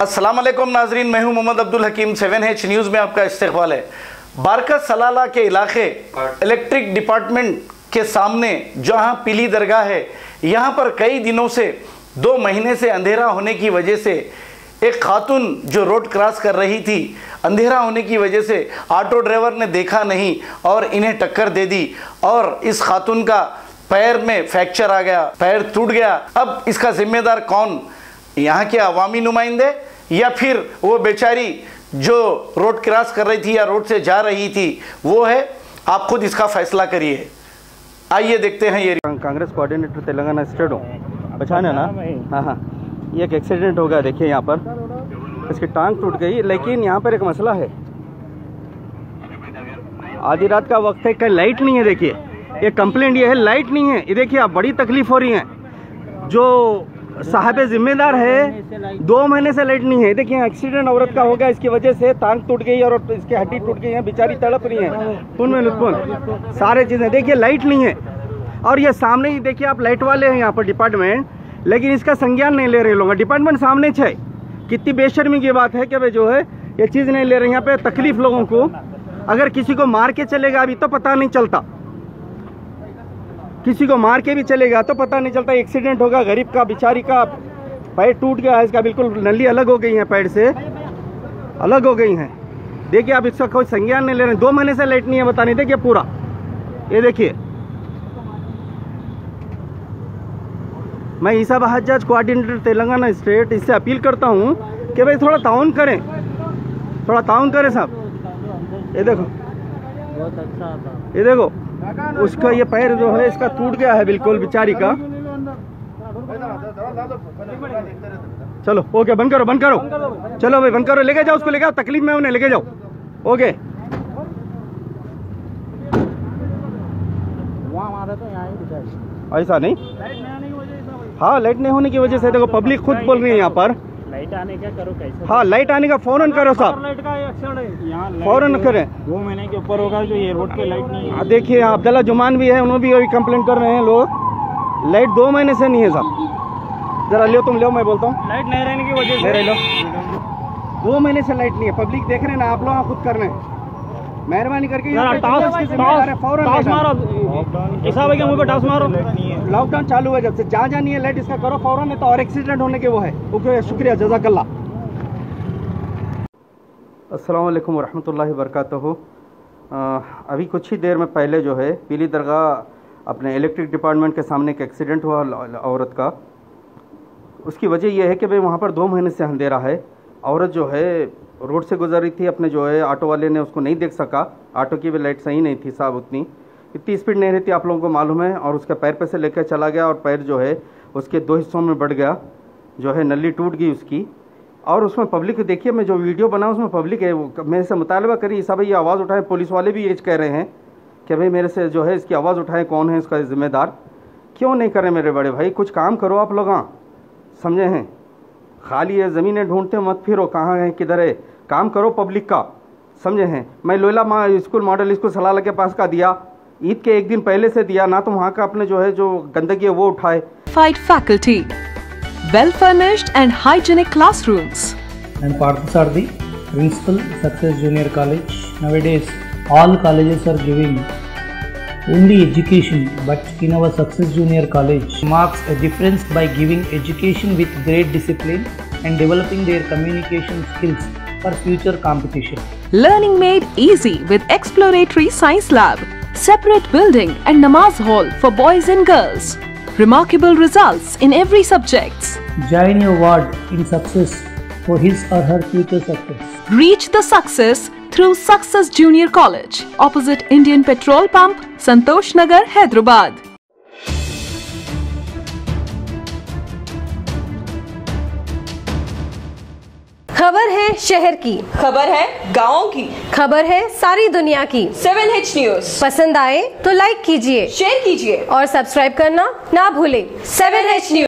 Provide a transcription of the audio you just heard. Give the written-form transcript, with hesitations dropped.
अस्सलाम वालेकुम नाजरीन, मैं हूं मोहम्मद अब्दुल हकीम। 7H न्यूज़ में आपका इस्तकबाल है। बारका सलाला के इलाके इलेक्ट्रिक डिपार्टमेंट के सामने जहां पीली दरगाह है, यहां पर कई दिनों से 2 महीने से अंधेरा होने की वजह से एक खातून जो रोड क्रॉस कर रही थी, अंधेरा होने की वजह से ऑटो ड्राइवर ने देखा नहीं और इन्हें टक्कर दे दी और इस खातून का पैर में फ्रैक्चर आ गया, पैर टूट गया। अब इसका जिम्मेदार कौन? यहाँ के अवामी नुमाइंदे या फिर वो बेचारी जो रोड क्रॉस कर रही थी या रोड से जा रही थी, वो है? आप खुद इसका फैसला करिए। आइए देखते हैं। ये कांग्रेस कोऑर्डिनेटर तेलंगाना स्टेट हो, पहचाने ना? हाँ, ये एक एक्सीडेंट हो गया। देखिए यहाँ पर इसकी टांग टूट गई, लेकिन यहाँ पर एक मसला है। आधी रात का वक्त है, कहीं लाइट नहीं है। देखिए ये कंप्लेंट ये है, लाइट नहीं है। ये देखिए आप, बड़ी तकलीफ हो रही है। जो साहब जिम्मेदार है, 2 महीने से लाइट नहीं है। देखिए एक्सीडेंट औरत का हो गया, इसकी वजह से टांग टूट गई और इसकी हड्डी टूट गई है, बेचारी तड़प रही है। सारे चीजें देखिए, लाइट नहीं है। और ये सामने ही देखिए आप, लाइट वाले हैं यहाँ पर डिपार्टमेंट, लेकिन इसका संज्ञान नहीं ले रहे लोग। डिपार्टमेंट सामने है, कितनी बेशर्मी की बात है कि भाई जो है ये चीज नहीं ले रहे। यहाँ पे तकलीफ लोगों को, अगर किसी को मार के चलेगा अभी तो पता नहीं चलता, किसी को मार के भी चलेगा तो पता नहीं चलता। एक्सीडेंट होगा, गरीब का बेचारी का पैर टूट गया है, इसका बिल्कुल नली अलग हो गई है, पैर से अलग हो गई हैं। देखिए आप, इसका कोई संज्ञान नहीं ले रहे। 2 महीने से लाइट नहीं है, बता नहीं। देखिए पूरा, ये देखिए। मैं ईसा बहाजाज कोऑर्डिनेटर तेलंगाना स्टेट, इससे अपील करता हूँ कि भाई थोड़ा ताउन करें, थोड़ा ताउन करें साहब। ये देखो, ये देखो, उसका ये पैर जो है इसका टूट गया है बिल्कुल बेचारी का। चलो ओके, बंद करो, बंद करो। चलो भाई बंद करो, लेके जाओ उसको, लेके जाओ, तकलीफ में उन्हें लेके जाओ। ओके, ऐसा नहीं। हाँ, लाइट नहीं होने की वजह से देखो पब्लिक खुद बोल रही है यहाँ पर। लाइट आने का करो कैसे? हाँ, लाइट आने का फौरन करो साहब, लाइट का एक्शन है यहाँ, फौरन करें। 2 महीने के ऊपर होगा जो ये रोड पे लाइट नहीं है। देखिए अब्दुल्ला जुमान भी है, उन्होंने भी अभी कंप्लेंट कर रहे हैं लोग, लाइट 2 महीने से नहीं है साहब। जरा लियो, तुम लियो, मैं बोलता हूँ। लाइट नहीं रहने की वजह से लो, 2 महीने से लाइट नहीं है। पब्लिक देख रहे हैं ना, आप लोग खुद कर रहे हैं, मेहरबानी करके लॉकडाउन चालू है जब से, जहाँ नहीं है लाइट इसका करो फौरन, है तो और एक्सीडेंट होने के वो है। ओके, शुक्रिया, जज़ाकल्लाह। अस्सलाम वालेकुम रहमतुल्लाहि व बरकातहू। अभी कुछ ही देर में पहले जो है पीली दरगाह अपने इलेक्ट्रिक डिपार्टमेंट के सामने एक एक्सीडेंट हुआ औरत का। उसकी वजह यह है कि भाई वहाँ पर 2 महीने से अंधेरा है। औरत जो है रोड से गुजर रही थी, अपने जो है ऑटो वाले ने उसको नहीं देख सका। ऑटो की भी लाइट सही नहीं थी साहब, इतनी स्पीड नहीं रहती, आप लोगों को मालूम है। और उसके पैर पे से लेकर चला गया और पैर जो है उसके 2 हिस्सों में बढ़ गया, जो है नली टूट गई उसकी। और उसमें पब्लिक, देखिए मैं जो वीडियो बना उसमें पब्लिक है, वो मेरे से मुतालबा करी सब ये आवाज़ उठाएं। पुलिस वाले भी ये कह रहे हैं कि भाई मेरे से जो है इसकी आवाज़ उठाएं, कौन है इसका जिम्मेदार। क्यों नहीं कर रहे मेरे बड़े भाई? कुछ काम करो आप लोग, समझे हैं? खाली ये ज़मीनें ढूंढते मत फिरो, कहाँ है किधर है, काम करो पब्लिक का, समझे हैं? मैं लोयला स्कूल मॉडल स्कूल सलाला के पास का दिया, ईद के 1 दिन पहले से दिया ना, तो वहाँ का अपने जो है जो गंदगी है वो उठाए। Faculty, well furnished and hygienic classrooms. And Parthasarthi, Principal, Success Junior College. Nowadays, all colleges are giving only education, but in our Success Junior College marks a difference by giving education with great discipline and developing their communication skills for future competition. Learning made easy with exploratory science lab, separate building and namaz hall for boys and girls. Remarkable results in every subjects. Join your ward in success for his or her future success. Reach the success through Success Junior College, opposite Indian Petrol Pump, Santosh Nagar, Hyderabad. खबर है शहर की, खबर है गाँव की, खबर है सारी दुनिया की। 7H न्यूज़ पसंद आए तो लाइक कीजिए, शेयर कीजिए और सब्सक्राइब करना ना भूलें। 7H news.